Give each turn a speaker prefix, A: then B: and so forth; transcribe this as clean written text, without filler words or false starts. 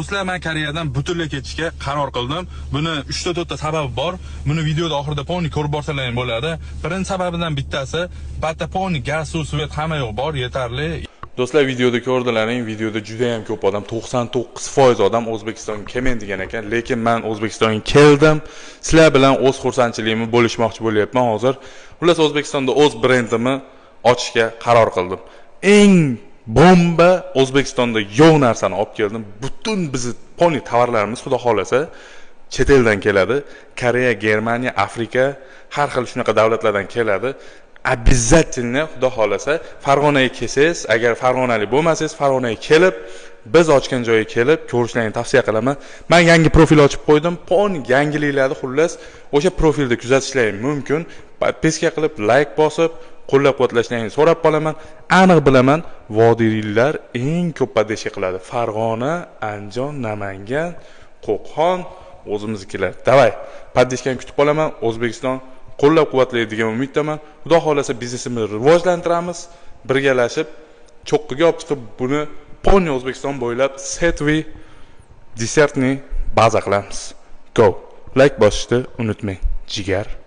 A: Do'stlar, men Koreyadan butunlay ketishga qaror qildim. Buni 3 ta sababi bor. Buni videoda oxirida poni ko'rib borsalaring bo'ladi. Birinchi sababidan bittasi, bitta poni gaz, suv, svet hamma yo'q bor, yetarli. Do'stlar, videoda ko'rdilaring, videoda juda ham ko'p odam, 99% odam O'zbekistonga kelmen degan ekan, lekin men O'zbekistonga keldim. Sizlar bilan o'z xursandchiligimni bo'lishmoqchi bo'lyapman hozir. Xullas, O'zbekistonda o'z brendimni ochishga qaror qildim. Eng bomba O'zbekistonda yo'q narsani olib keldim. Butun bizni poni tovarlarimiz xudo xolasa chet eldan keladi. Koreya, Germaniya, Afrika, har xil shunaqa davlatlardan keladi. Обязательно xudo xolasa Farg'onaga kelsangiz, agar farg'onalik bo'lmasangiz, Farg'onaga kelib, biz ochgan joyga kelib ko'rishlarini tavsiya qilaman. Men yangi profil ochib qo'ydim. Poni yangiliklarni xullas o'sha profilda kuzatishlaring mumkin. Podpiska qilib, like bosib, qo'llab-quvvatlashlarini so'rab qolaman. Aniq bilaman, vodiylar eng ko'p podpiska qiladi. Farg'ona, Andijon, Namangan, Qo'qon, o'zimiznikilar. Davay, podpiskani kutib qolaman. O'zbekiston qo'llab-quvvatlaydi degan umiddaman. Xudo xolasa biznesimizni rivojlantiramiz, birgalashib cho'qqiga olib chiqib buni poni O'zbekiston bo'ylab setvi desertni baza qilamiz. Go. Like bosishni unutmang. Jigar